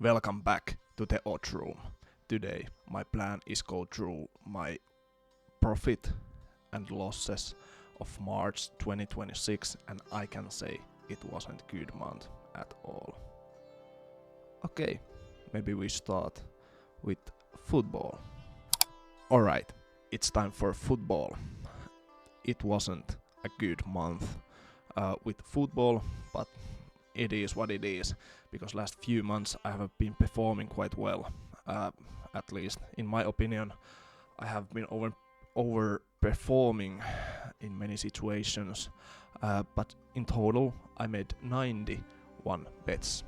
Welcome back to the Odd Room. Today my plan is go through my profit and losses of March 2026, and I can say it wasn't good month at all. Okay, maybe we start with football. Alright, it's time for football. It wasn't a good month with football, but it is what it is, because last few months I have been performing quite well. At least in my opinion, I have been overperforming in many situations, but in total I made 91 bets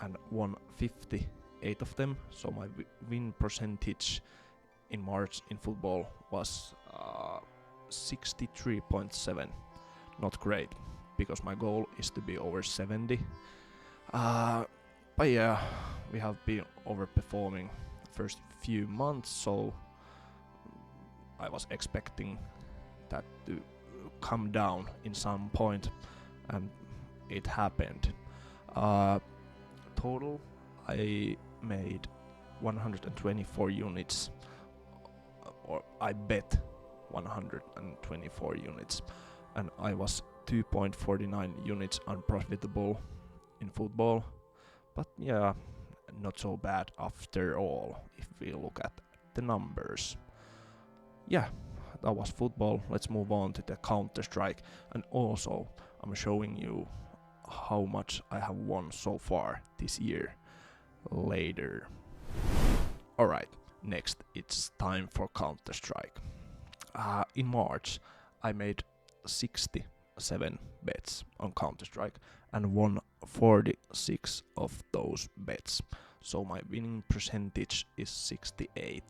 and won 58 of them, so my win percentage in March in football was 63.7. Not great, because my goal is to be over 70. But yeah, we have been overperforming the first few months, so I was expecting that to come down in some point, and it happened. Total, I made 124 units, or I bet 124 units, and I was 2.49 units unprofitable in football. But yeah, not so bad after all, if we look at the numbers. Yeah, that was football. Let's move on to the Counter-Strike, and also I'm showing you how much I have won so far this year later. Alright, next it's time for Counter-Strike. In March I made 67 bets on Counter-Strike and won 46 of those bets. So my winning percentage is 68,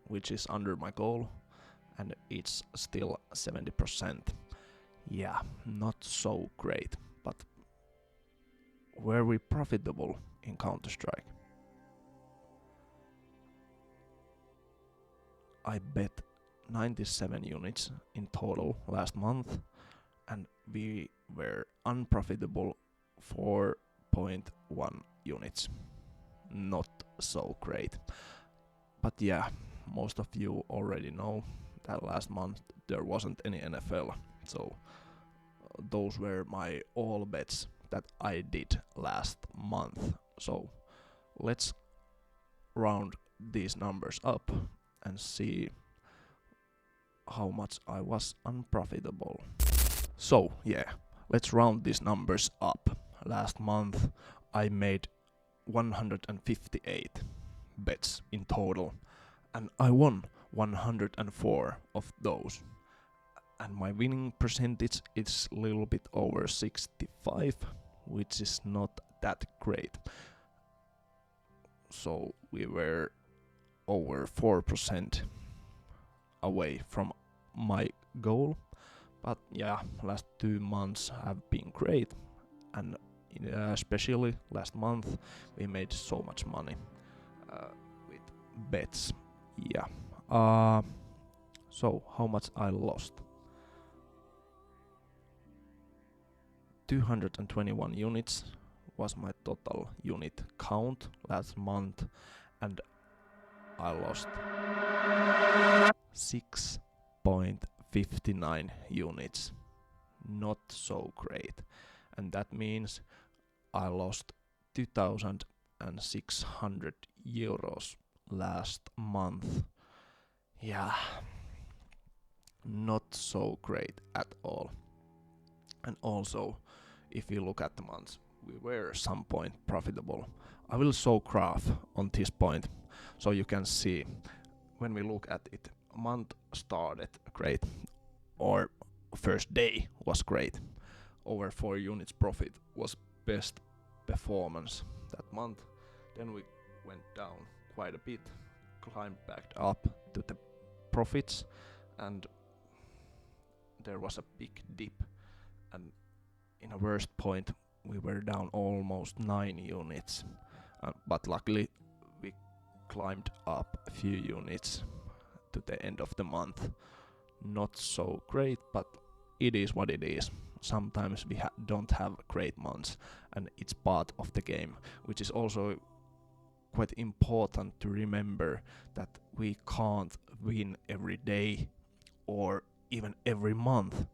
which is under my goal, and it's still 70%. Yeah, not so great, but were we profitable in Counter-Strike? I bet 97 units in total last month, and we were unprofitable 4.1 units. Not so great. But yeah, most of you already know that last month there wasn't any NFL, so those were my all bets that I did last month. So let's round these numbers up and see how much I was unprofitable. So yeah, let's round these numbers up. Last month I made 158 bets in total, and I won 104 of those. And my winning percentage is a little bit over 65, which is not that great. So we were over 4% away from my goal. But yeah, last 2 months have been great, and especially last month we made so much money with bets. Yeah. So how much I lost? 221 units was my total unit count last month, and I lost 6.59 units. Not so great. And that means I lost 2,600 euros last month. Yeah, not so great at all. And also, if you look at the months, we were some point profitable. I will show graph on this point, so you can see when we look at it. Month started great, or first day was great. Over 4 units profit was best performance that month. Then we went down quite a bit, climbed back up to the profits, and there was a big dip, and in a worst point we were down almost 9 units, but luckily we climbed up a few units to the end of the month. Not so great, but it is what it is. Sometimes we don't have great months, and it's part of the game, which is also quite important to remember that we can't win every day or even every month.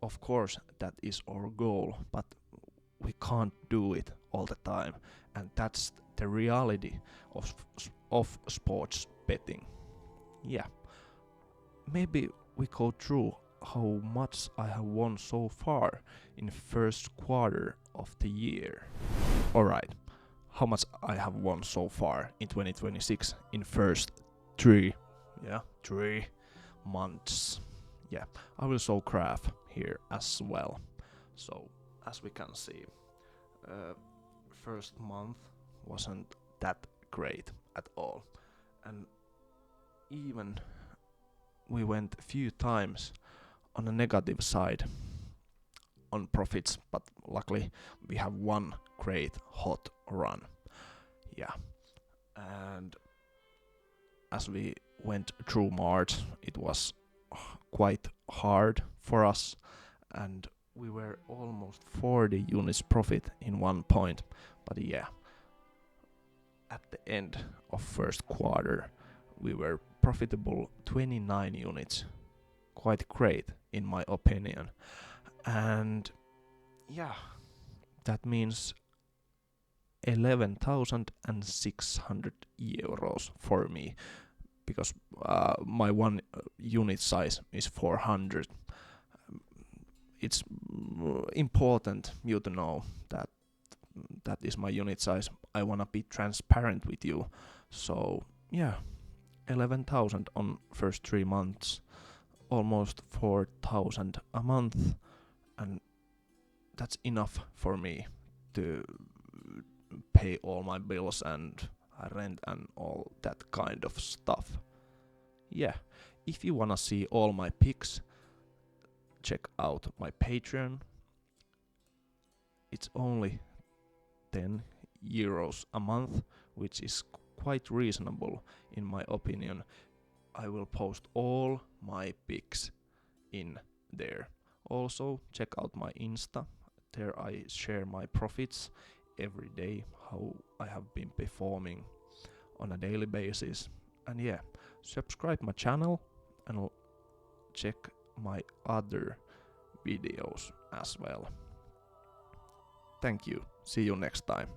Of course, that is our goal, but we can't do it all the time, and that's the reality of sports betting. Yeah, maybe we go through how much I have won so far in first quarter of the year. Alright, how much I have won so far in 2026 in first 3 months. Yeah, I will show graph here as well. So as we can see, first month wasn't that great at all, and even we went a few times on the negative side on profits, but luckily we have one great hot run. Yeah, and as we went through March, it was quite hard for us, and we were almost 40 units profit in one point. But yeah, at the end of first quarter, we were profitable 29 units. Quite great in my opinion. And yeah, that means 11,600 euros for me, because my one unit size is 400. It's important you to know that that is my unit size. I wanna be transparent with you. So yeah, 11,000 on first 3 months, almost 4,000 a month, and that's enough for me to pay all my bills and rent and all that kind of stuff. Yeah, if you wanna see all my picks, check out my Patreon. It's only 10 euros a month, which is quite reasonable in my opinion. I will post all my picks in there. Also, check out my Insta. There I share my profits every day, how I have been performing on a daily basis. And yeah, subscribe my channel and check my other videos as well. Thank you. See you next time.